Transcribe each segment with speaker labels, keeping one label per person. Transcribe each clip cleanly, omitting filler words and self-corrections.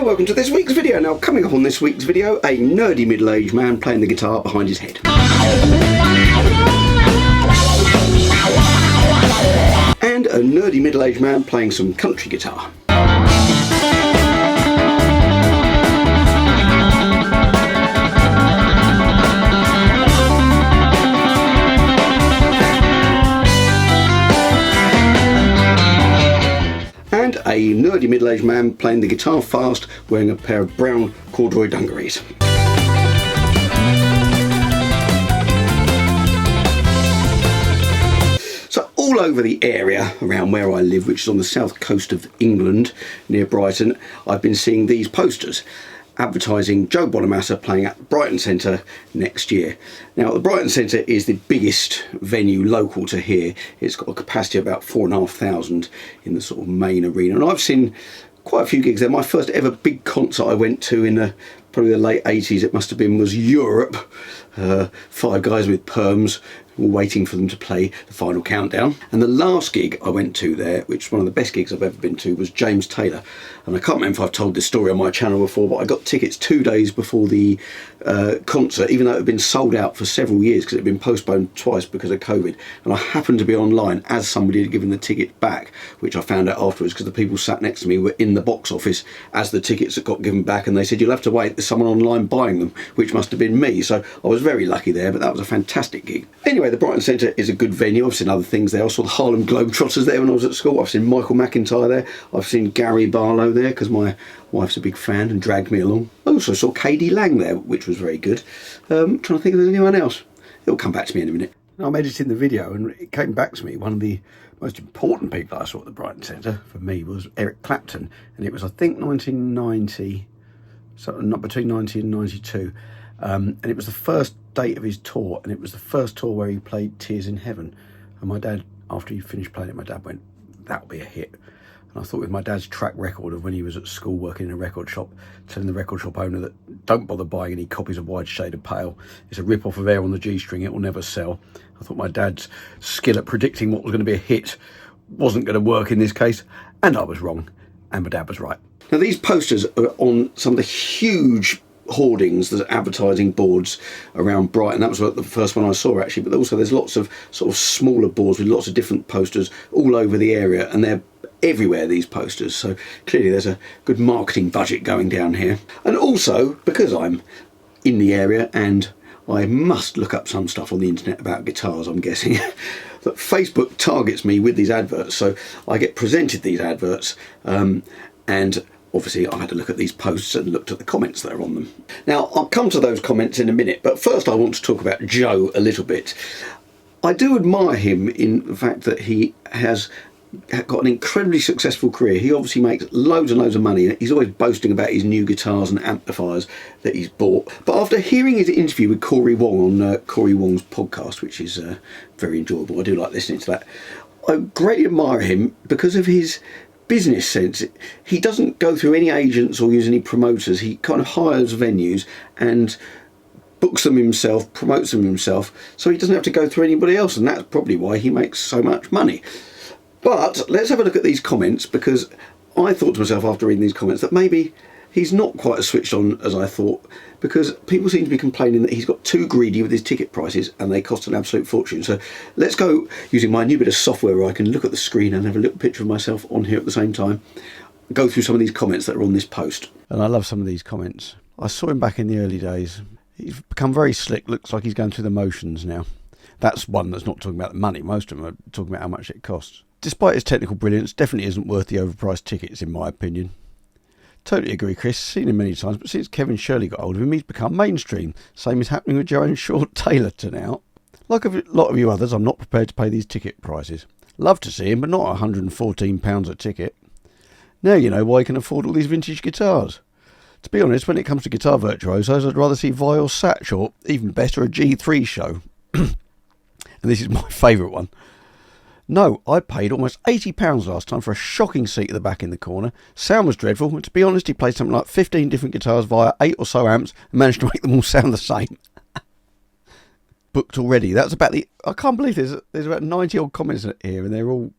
Speaker 1: welcome to this week's video. Now, coming up on this week's video, a nerdy middle-aged man playing the guitar behind his head. And a nerdy middle-aged man playing some country guitar. And a nerdy middle-aged man playing the guitar fast, wearing a pair of brown corduroy dungarees. So all over the area around where I live, which is on the south coast of England, near Brighton, I've been seeing these posters advertising Joe Bonamassa playing at Brighton Centre next year. Now, the Brighton Centre is the biggest venue local to here. It's got a capacity of about 4,500 in the sort of main arena, and I've seen quite a few gigs there. My first ever big concert I went to in probably the late 80s, it must have been, was Europe. 5 guys with perms all waiting for them to play the final countdown. And the last gig I went to there, which was one of the best gigs I've ever been to, was James Taylor. And I can't remember if I've told this story on my channel before, but I got tickets 2 days before the concert, even though it had been sold out for several years because it had been postponed twice because of COVID. And I happened to be online as somebody had given the ticket back, which I found out afterwards because the people sat next to me were in the box office as the tickets had got given back, and they said, "You'll have to wait, there's someone online buying them," which must have been me. So I was very lucky there, but that was a fantastic gig. Anyway, the Brighton Centre is a good venue. I've seen other things there. I saw the Harlem Globetrotters there when I was at school. I've seen Michael McIntyre there. I've seen Gary Barlow there because my wife's a big fan and dragged me along. I also saw K.D. Lang there, which was very good. Trying to think if there's anyone else. It'll come back to me in a minute. I'm editing the video and it came back to me. One of the most important people I saw at the Brighton Centre for me was Eric Clapton, and it was, I think, 1990, so not between 90 and 92. And it was the first date of his tour, and it was the first tour where he played Tears in Heaven. And my dad, after he finished playing it, my dad went, "That'll be a hit." And I thought, with my dad's track record of when he was at school working in a record shop, telling the record shop owner that don't bother buying any copies of Wide Shade of Pale, it's a rip-off of Air on the G-String, it will never sell. I thought my dad's skill at predicting what was going to be a hit wasn't going to work in this case, and I was wrong, and my dad was right. Now, these posters are on some of the huge hoardings, there's advertising boards around Brighton. That was the first one I saw, actually, but also there's lots of sort of smaller boards with lots of different posters all over the area, and they're everywhere, these posters. So clearly there's a good marketing budget going down here. And also, because I'm in the area and I must look up some stuff on the internet about guitars, I'm guessing, that Facebook targets me with these adverts. So I get presented these adverts, and obviously I had to look at these posts and looked at the comments that are on them. Now, I'll come to those comments in a minute, but first I want to talk about Joe a little bit. I do admire him in the fact that he has got an incredibly successful career. He obviously makes loads and loads of money. He's always boasting about his new guitars and amplifiers that he's bought. But after hearing his interview with Corey Wong on Corey Wong's podcast, which is very enjoyable, I do like listening to that, I greatly admire him because of his business sense. He doesn't go through any agents or use any promoters. He kind of hires venues and books them himself, promotes them himself, so he doesn't have to go through anybody else, and that's probably why he makes so much money. But let's have a look at these comments, because I thought to myself after reading these comments that maybe he's not quite as switched on as I thought, because people seem to be complaining that he's got too greedy with his ticket prices and they cost an absolute fortune. So let's go, using my new bit of software where I can look at the screen and have a little picture of myself on here at the same time, go through some of these comments that are on this post. And I love some of these comments. I saw him back in the early days. He's become very slick, looks like he's going through the motions now. That's one that's not talking about the money. Most of them are talking about how much it costs. Despite his technical brilliance, definitely isn't worth the overpriced tickets, in my opinion. Totally agree, Chris. Seen him many times, but since Kevin Shirley got hold of him, he's become mainstream. Same is happening with Joanne Short Taylor now. Like a lot of you others, I'm not prepared to pay these ticket prices. Love to see him, but not £114 a ticket. Now you know why he can afford all these vintage guitars. To be honest, when it comes to guitar virtuosos, I'd rather see Vi or Satch, or even better, a G3 show. And this is my favourite one. No, I paid almost £80 last time for a shocking seat at the back in the corner. Sound was dreadful, and to be honest, he played something like 15 different guitars via 8 or so amps and managed to make them all sound the same. Booked already. That's about the... I can't believe there's about 90 odd comments here, and they're all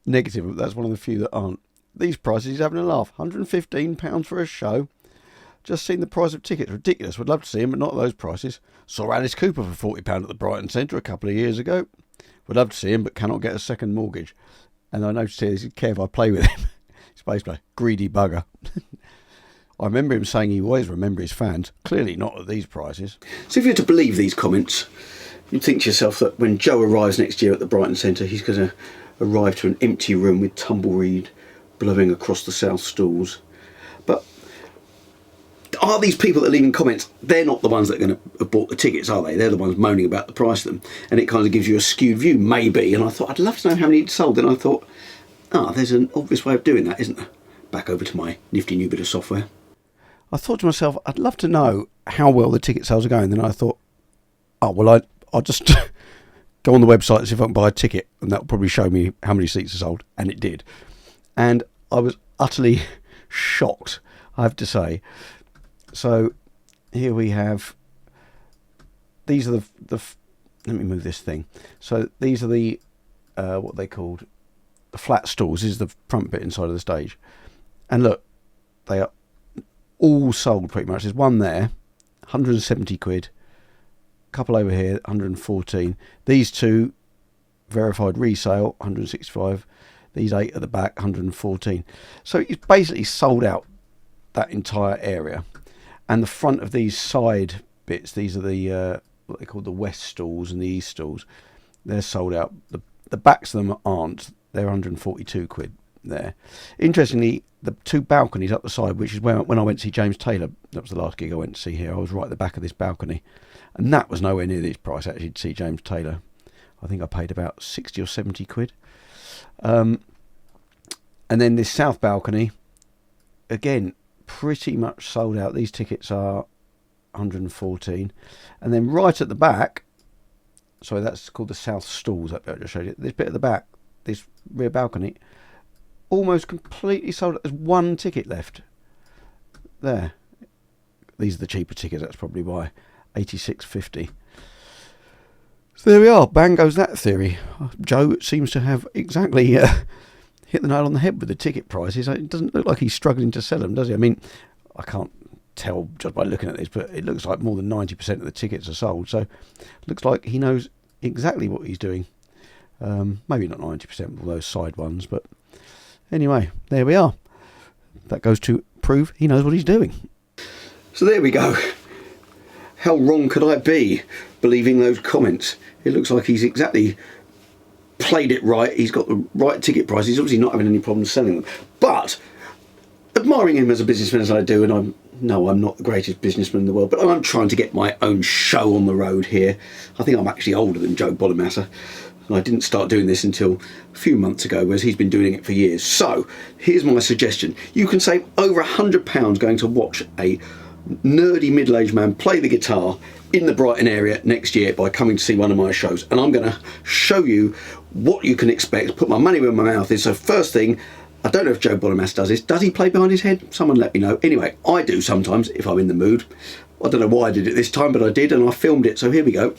Speaker 1: negative. That's one of the few that aren't. These prices, he's having a laugh. £115 for a show. Just seen the price of tickets. Ridiculous. Would love to see him, but not at those prices. Saw Alice Cooper for £40 at the Brighton Centre a couple of years ago. Would love to see him, but cannot get a second mortgage. And I noticed here, he's care if I play with him. He's basically a greedy bugger. I remember him saying he always remember his fans. Clearly not at these prices. So if you're to believe these comments, you'd think to yourself that when Joe arrives next year at the Brighton Centre, he's going to arrive to an empty room with tumbleweed blowing across the south stalls. But are these people that are leaving comments, they're not the ones that are going to have bought the tickets, are they? They're the ones moaning about the price of them. And it kind of gives you a skewed view, maybe. And I thought, I'd love to know how many sold. And I thought, there's an obvious way of doing that, isn't there? Back over to my nifty new bit of software. I thought to myself, I'd love to know how well the ticket sales are going. Then I thought, I'll just go on the website and see if I can buy a ticket, and that'll probably show me how many seats are sold. And it did. And I was utterly shocked, I have to say. So here we have, these are the let me move this thing. So these are the, what they called, the flat stalls. This is the front bit inside of the stage. And look, they are all sold pretty much. There's one there, 170 quid. A couple over here, 114. These two, verified resale, 165. These 8 at the back, 114. So it's basically sold out that entire area. And the front of these side bits, these are the what they call the west stalls and the east stalls. They're sold out. The backs of them aren't. They're 142 quid there. Interestingly, the two balconies up the side, which is when I went to see James Taylor, that was the last gig I went to see here. I was right at the back of this balcony, and that was nowhere near this price actually to see James Taylor. I think I paid about 60 or 70 quid. And then this south balcony, again, pretty much sold out. These tickets are 114. And then right at the back, sorry, that's called the south stalls, that bit I just showed you. This bit at the back, this rear balcony, almost completely sold out. There's one ticket left. There. These are the cheaper tickets, that's probably why. 86.50. So there we are. Bang goes that theory. Joe seems to have exactly hit the nail on the head with the ticket prices. It doesn't look like he's struggling to sell them, does he? I mean, I can't tell just by looking at this, but it looks like more than 90% of the tickets are sold. So it looks like he knows exactly what he's doing. Maybe not 90% of all those side ones, but anyway, there we are. That goes to prove he knows what he's doing. So there we go. How wrong could I be believing those comments? It looks like he's exactly played it right. He's got the right ticket price. He's obviously not having any problems selling them. But admiring him as a businessman as I do, and I'm not the greatest businessman in the world, but I'm trying to get my own show on the road here. I think I'm actually older than Joe Bonamassa, and I didn't start doing this until a few months ago, whereas he's been doing it for years. So here's my suggestion. You can save over £100 going to watch a nerdy middle-aged man play the guitar in the Brighton area next year by coming to see one of my shows, and I'm going to show you what you can expect, put my money where my mouth is. So first thing, I don't know if Joe Bonamassa does this. Does he play behind his head? Someone let me know. Anyway, I do sometimes if I'm in the mood. I don't know why I did it this time, but I did, and I filmed it, so here we go.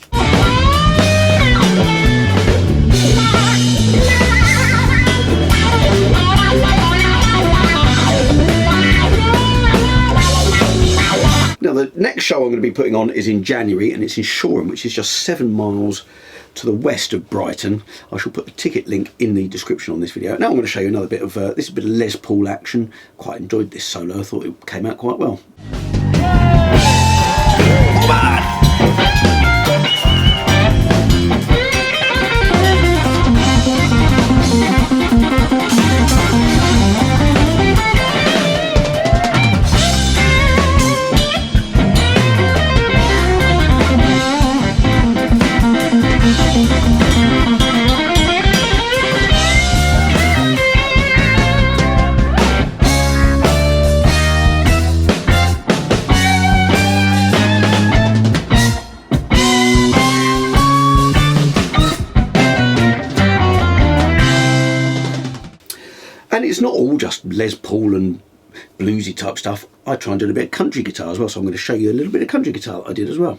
Speaker 1: Now the next show I'm going to be putting on is in January, and it's in Shoreham, which is just 7 miles to the west of Brighton. I shall put the ticket link in the description on this video. Now I'm going to show you another bit of this is a bit of Les Paul action. Quite enjoyed this solo. I thought it came out quite well. And it's not all just Les Paul and bluesy type stuff. I try and do a bit of country guitar as well, so I'm going to show you a little bit of country guitar that I did as well.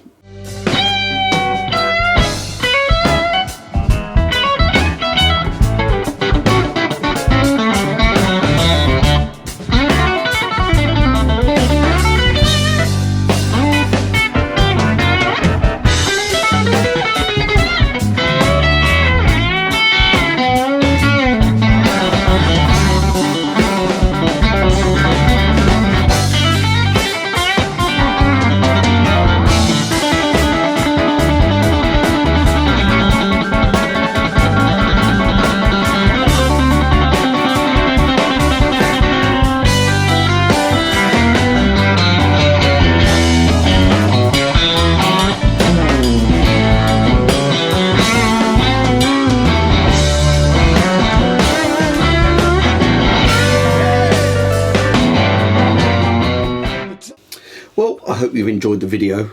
Speaker 1: hope you've enjoyed the video.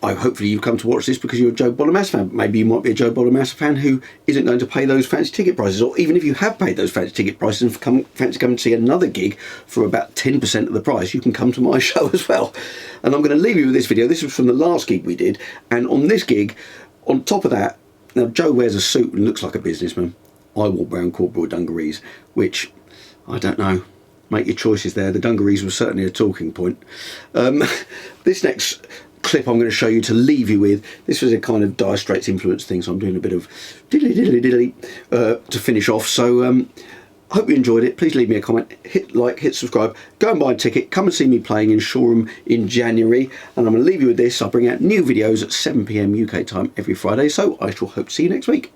Speaker 1: Hopefully you've come to watch this because you're a Joe Bonamassa fan. Maybe you might be a Joe Bonamassa fan who isn't going to pay those fancy ticket prices, or even if you have paid those fancy ticket prices and fancy come and see another gig for about 10% of the price, you can come to my show as well. And I'm going to leave you with this video. This was from the last gig we did, and on this gig, on top of that, now Joe wears a suit and looks like a businessman. I wore brown corduroy dungarees, which, I don't know, make your choices there. The dungarees were certainly a talking point. This next clip I'm going to show you to leave you with, this was a kind of Dire Straits influence thing, so I'm doing a bit of diddly to finish off. So hope you enjoyed it. Please leave me a comment, hit like, hit subscribe, go and buy a ticket, come and see me playing in Shoreham in January, and I'm going to leave you with this. I'll bring out new videos at 7 PM UK time every Friday, so I shall hope to see you next week.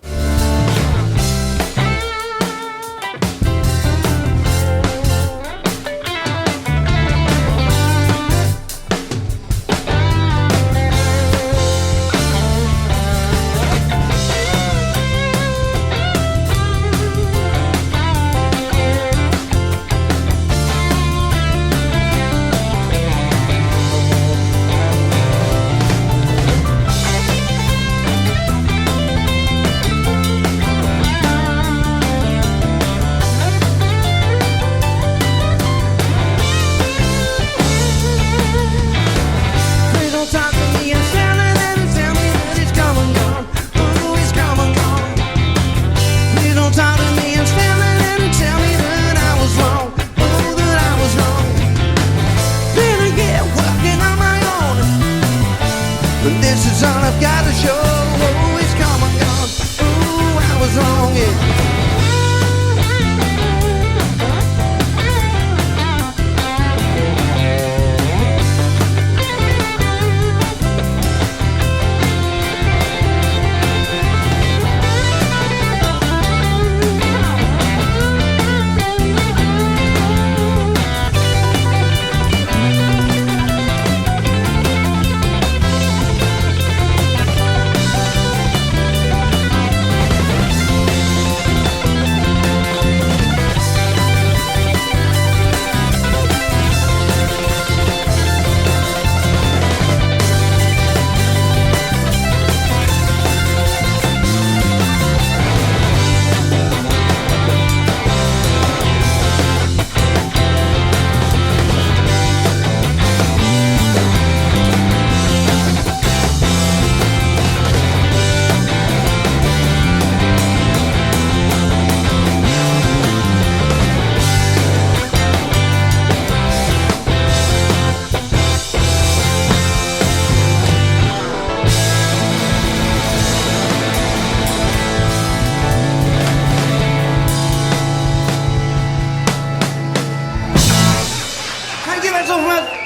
Speaker 2: This is all I've got to show. Oh, it's come and gone. Ooh, I was wrong, yeah.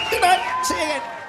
Speaker 2: Good night. See you again.